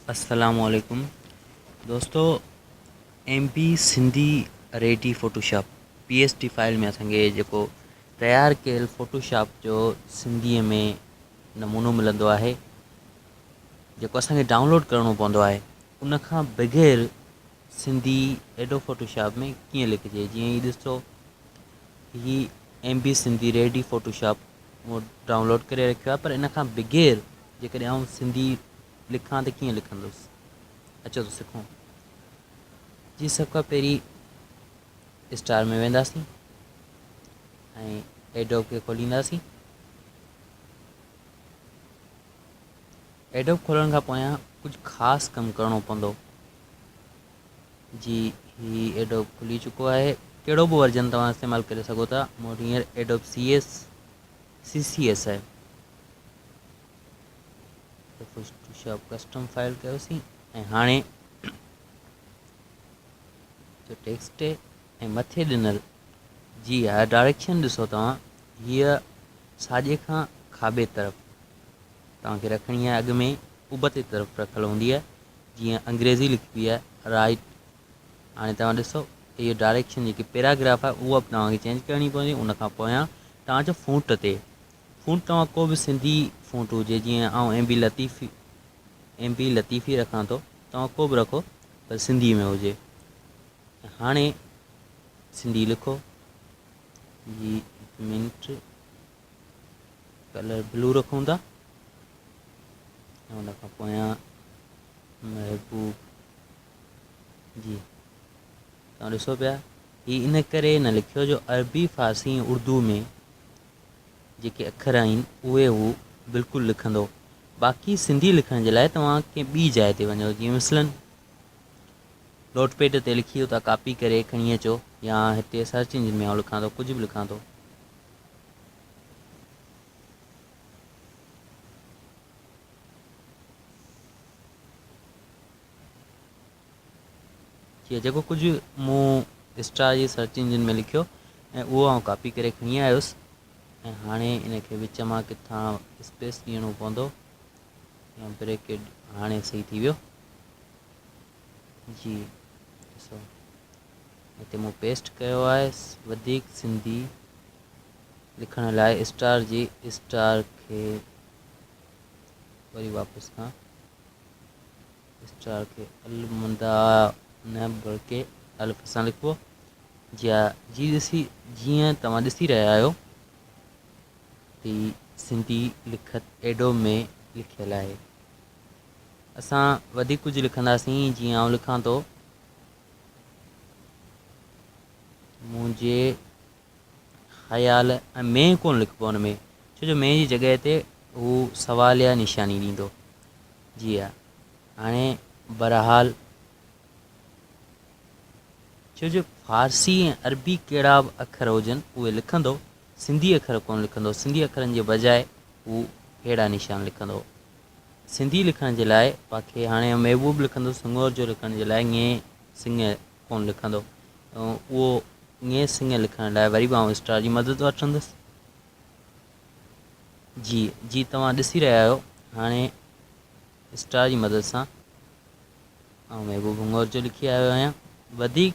अस्सलामुअलैकुम दोस्तों। MP Sindhi ready Photoshop PSD file में असांखे जेको तयारु कयल फ़ोटोशॉप जो सिंधीअ में नमूनो मिलंदो आहे, जेको असांखे डाउनलोड करिणो पवंदो आहे। उन खां बग़ैर सिंधी एडो फ़ोटोशॉप में कीअं लिखिजे। जीअं ही ॾिसो, ही MP सिंधी रेडी फ़ोटोशॉप उहो डाउनलोड करे रखियो आहे, पर इन खां बग़ैर जेकॾहिं आउं सिंधी लिखां त कीअं लिखंदुसि। अचो त सिखूं। जी, सभ खां पहिरीं स्टार में वेंदासीं ऐं एडोब खे खोलींदासीं। एडोब खोलण खां पोयां कुझु ख़ासि कमु करिणो पवंदो। जी, ही एडोब खुली चुको आहे। कहिड़ो बि वर्जन तव्हां इस्तेमालु करे सघो था। मूं वटि हींअर एडोब CC-S आहे। फ़ोटोशॉप कस्टम फाइल कयोसीं ऐं हाणे जो टेक्स्ट ऐं मथे ॾिनल जी हा डायरेक्शन ॾिसो तव्हां। हीअ साॼे खां खाॿे तरफ़ तव्हांखे रखणी आहे। अॻु में उबते तरफ़ रखियलु हूंदी आहे, जीअं अंग्रेज़ी लिखबी आहे राइट। हाणे तव्हां ॾिसो, इहो डायरेक्शन जेकी पैराग्राफ आहे उहा बि तव्हांखे चेंज करणी पवंदी। उन खां पोयां तव्हांजो फ़ॉन्ट ते तव्हां को बि सिंधी फ़ॉन्ट हुजे, जीअं आउं MP लतीफ़ी रखां थो, तव्हां को बि रखो पर सिंधी में हुजे। हाणे सिंधी लिखो जी। 1 मिंट, कलर ब्लू रखूं था। उन खां पोयां महबूब जी। तव्हां ॾिसो पिया, ही इन करे न लिखियो जो अरबी फ़ारसी उर्दू में जेके अखर आहिनि उहे हू बिल्कुलु लिखंदो। बाक़ी सिंधी लिखण जे लाइ तव्हां कंहिं ॿी जाइ ते वञो। जीअं मिसलन नोटपैड ते लिखी था कॉपी करे खणी अचो, या हिते सर्च इंजन में लिखां थो, कुझु बि लिखां थो। जीअं जेको कुझु मूं स्टार जी सर्च इंजन में लिखियो ऐं उहो आउं कॉपी करे खणी आयुसि। ऐं हाणे इनखे विच मां किथां स्पेस ॾियणो पवंदो या ब्रेकेट। हाणे सही थी वियो जी। ॾिसो, हिते मूं पेस्ट कयो आहे। वधीक सिंधी लिखण लाइ स्टार खे वरी वापसि खां स्टार खे अलमुंदा न बल्कि अल्फ़ सां लिखिबो। जीअं तव्हां ॾिसी रहिया आहियो ही सिंधी लिखत एडोब में लिखियलु आहे। असां वधीक कुझु लिखंदासीं। जीअं आउं लिखां थो, मुंहिंजे ख़्याल में कोन लिखिबो हुन में, छो जो में जी जॻह ते हू सवाल या निशानी ॾींदो। जी हा। हाणे बहरहाल, छो जो फ़ारसी ऐं अरबी कहिड़ा बि अखर हुजनि उहे लिखंदो, सिंधी अखर कोन लिखंदो। सिंधी अखरनि जे बजाए हू अहिड़ा निशान लिखंदो। सिंधी लिखण जे लाइ पाणखे हाणे महबूब लिखंदो, सिंगोर जो लिखण जे लाइ ङे सिंग कोन लिखंदो। उहो ङे सिंग लिखण लाइ वरी बि आउं स्टार जी मदद वठंदुसि। जी तव्हां ॾिसी रहिया आहियो। हाणे स्टार जी मदद सां आउं महबूब हिंगोर जो लिखी आयो आहियां। वधीक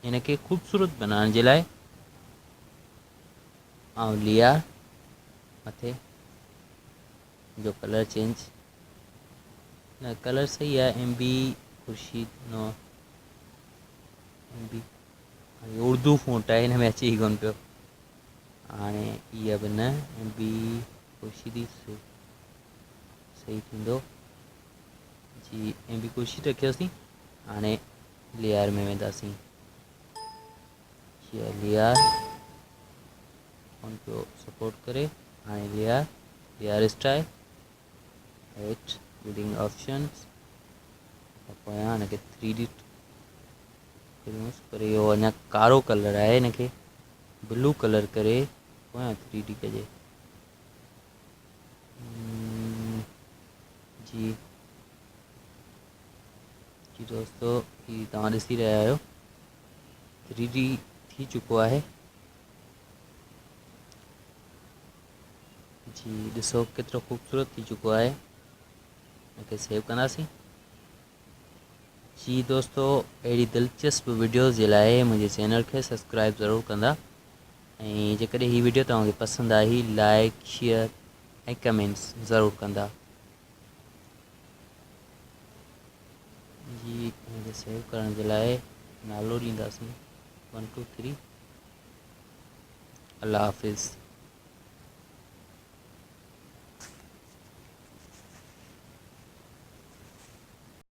हिनखे ख़ूबसूरत बनाइण जे लाइ आउं लिया मथे जो कलर चेंज न, कलर सही आहे। MB खुर्शीद नो MB उर्दू फ़ॉन्ट आहे, हिन में अचे ई कोन पियो। हाणे इहा बि न, MB खुर्शीदी सही थींदो जी। MB खुर्शीद रखियोसीं। हाणे लेयर में वेंदासीं। जी लेयर कोन पियो सपोर्ट करे। हाणे लेयर स्टाइल हेठि बिल्डिंग ऑप्शंस पोयां हिनखे 3D करियोसि, पर इहो अञा कारो कलर आहे। हिनखे ब्लू कलर करे पोयां 3D कजे। जी दोस्तों, ही तव्हां ॾिसी रहिया आहियो 3D थी चुको आहे। जी ॾिसो केतिरो ख़ूबसूरत थी चुको आहे। हिनखे सेव कंदासीं। जी दोस्तों, अहिड़ी दिलचस्प वीडियोज़ जे लाइ मुंहिंजे चैनल खे सब्सक्राइब ज़रूरु कंदा ऐं जेकॾहिं हीअ वीडियो तव्हांखे पसंदि आई लाइक शेयर ऐं कमेंट्स ज़रूरु कंदा। जी हिनखे सेव करण जे लाइ नालो ॾींदासीं 1 2 3। अल्लाह हाफ़िज़।